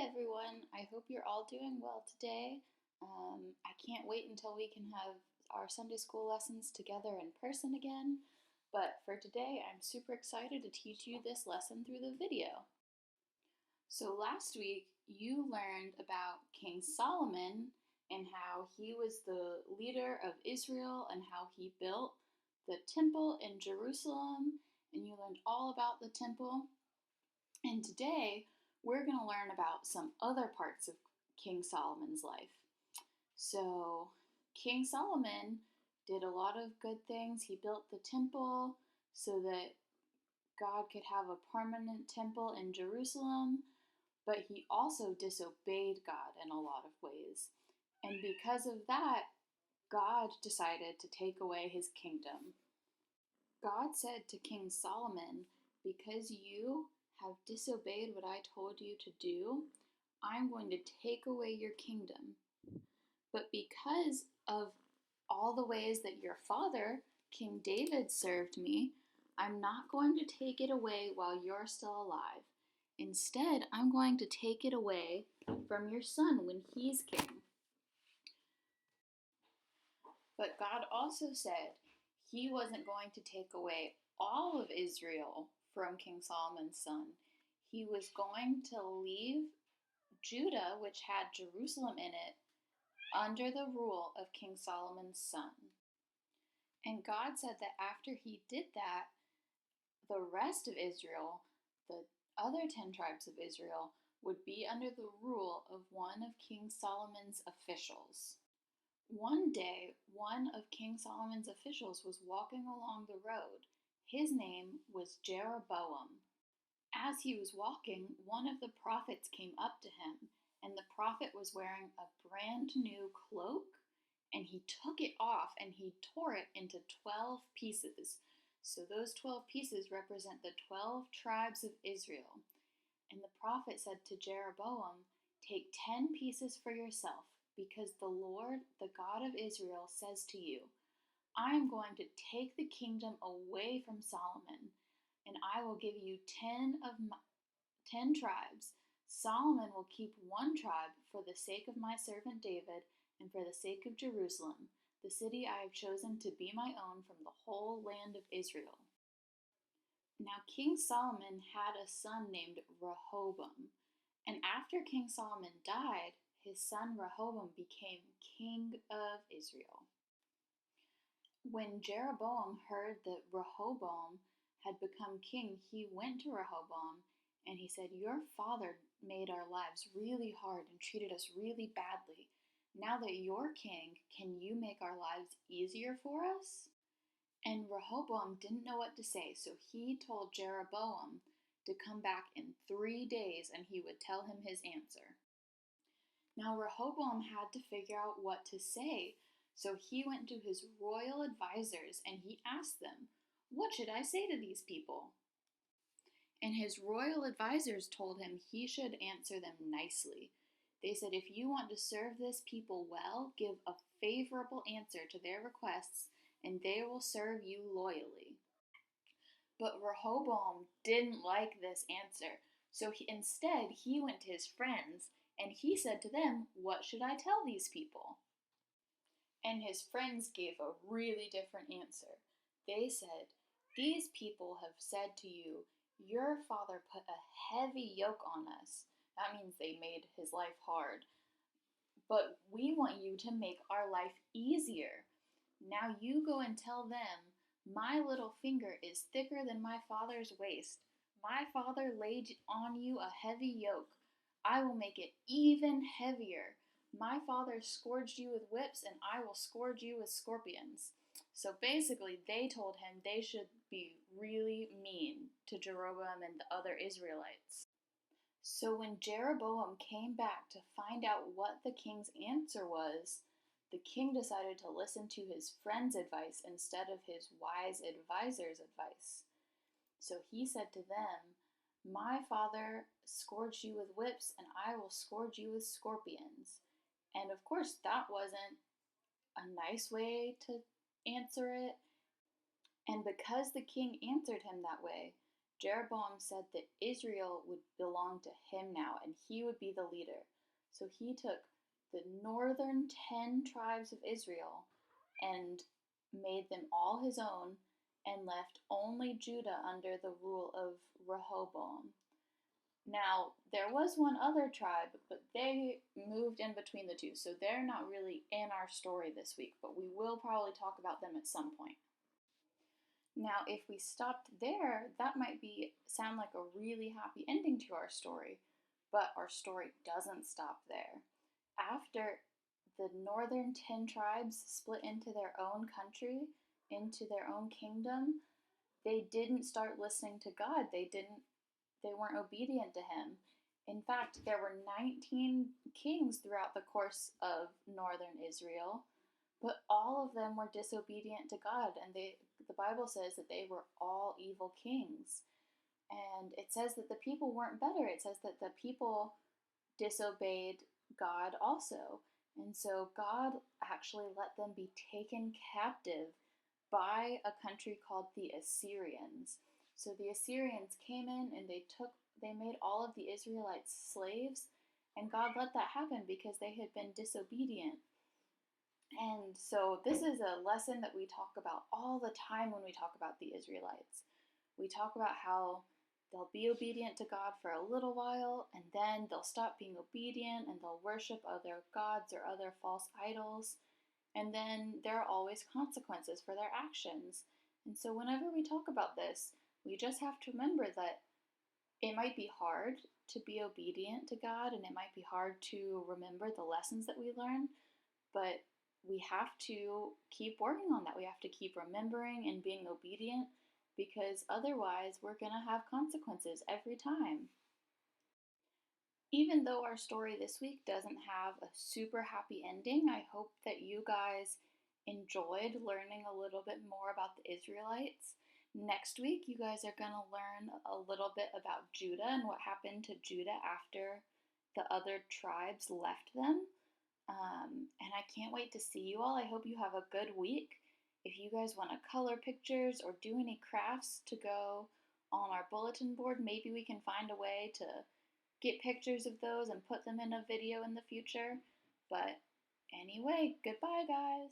everyone. I hope you're all doing well today. I can't wait until we can have our Sunday school lessons together in person again. But for today, I'm super excited to teach you this lesson through the video. So last week, you learned about King Solomon and how he was the leader of Israel and how he built the temple in Jerusalem. And you learned all about the temple. And today, we're going to learn about some other parts of King Solomon's life. So, King Solomon did a lot of good things. He built the temple so that God could have a permanent temple in Jerusalem, but he also disobeyed God in a lot of ways. And because of that, God decided to take away his kingdom. God said to King Solomon, "Because you have disobeyed what I told you to do, I'm going to take away your kingdom. But because of all the ways that your father, King David, served me, I'm not going to take it away while you're still alive. Instead, I'm going to take it away from your son when he's king." But God also said he wasn't going to take away all of Israel from King Solomon's son. He was going to leave Judah, which had Jerusalem in it, under the rule of King Solomon's son. And God said that after he did that, the rest of Israel, the other 10 tribes of Israel, would be under the rule of one of King Solomon's officials. One day, one of King Solomon's officials was walking along the road. His name was Jeroboam. As he was walking, one of the prophets came up to him, and the prophet was wearing a brand new cloak, and he took it off and he tore it into 12 pieces. So those 12 pieces represent the 12 tribes of Israel. And the prophet said to Jeroboam, "Take 10 pieces for yourself, because the Lord, the God of Israel, says to you, I am going to take the kingdom away from Solomon, and I will give you 10 tribes. Solomon will keep one tribe for the sake of my servant David and for the sake of Jerusalem, the city I have chosen to be my own from the whole land of Israel." Now King Solomon had a son named Rehoboam, and after King Solomon died, his son Rehoboam became king of Israel. When Jeroboam heard that Rehoboam had become king, he went to Rehoboam and he said, "Your father made our lives really hard and treated us really badly. Now that you're king, can you make our lives easier for us?" And Rehoboam didn't know what to say, so he told Jeroboam to come back in 3 days and he would tell him his answer. Now Rehoboam had to figure out what to say, so he went to his royal advisors and he asked them, "What should I say to these people?" And his royal advisors told him he should answer them nicely. They said, "If you want to serve this people well, give a favorable answer to their requests, and they will serve you loyally." But Rehoboam didn't like this answer, so instead he went to his friends and he said to them, "What should I tell these people?" And his friends gave a really different answer. They said, "These people have said to you, your father put a heavy yoke on us." That means they made his life hard. "But we want you to make our life easier. Now you go and tell them, my little finger is thicker than my father's waist. My father laid on you a heavy yoke. I will make it even heavier. My father scourged you with whips, and I will scourge you with scorpions." So basically, they told him they should be really mean to Jeroboam and the other Israelites. So when Jeroboam came back to find out what the king's answer was, the king decided to listen to his friend's advice instead of his wise advisor's advice. So he said to them, "My father scourged you with whips, and I will scourge you with scorpions." And of course, that wasn't a nice way to answer it. And because the king answered him that way, Jeroboam said that Israel would belong to him now and he would be the leader. So he took the northern 10 tribes of Israel and made them all his own and left only Judah under the rule of Rehoboam. Now, there was one other tribe, but they moved in between the two, so they're not really in our story this week, but we will probably talk about them at some point. Now, if we stopped there, that might sound like a really happy ending to our story, but our story doesn't stop there. After the northern 10 tribes split into their own country, into their own kingdom, they didn't start listening to God. They weren't obedient to him. In fact, there were 19 kings throughout the course of northern Israel, but all of them were disobedient to God, and the Bible says that they were all evil kings. And it says that the people weren't better. It says that the people disobeyed God also. And so God actually let them be taken captive by a country called the Assyrians. So the Assyrians came in and they made all of the Israelites slaves, and God let that happen because they had been disobedient. And so this is a lesson that we talk about all the time when we talk about the Israelites. We talk about how they'll be obedient to God for a little while, and then they'll stop being obedient and they'll worship other gods or other false idols. And then there are always consequences for their actions. And so whenever we talk about this, we just have to remember that it might be hard to be obedient to God, and it might be hard to remember the lessons that we learn, but we have to keep working on that. We have to keep remembering and being obedient, because otherwise we're going to have consequences every time. Even though our story this week doesn't have a super happy ending, I hope that you guys enjoyed learning a little bit more about the Israelites. Next week, you guys are going to learn a little bit about Judah and what happened to Judah after the other tribes left them. And I can't wait to see you all. I hope you have a good week. If you guys want to color pictures or do any crafts to go on our bulletin board, maybe we can find a way to get pictures of those and put them in a video in the future. But anyway, goodbye, guys.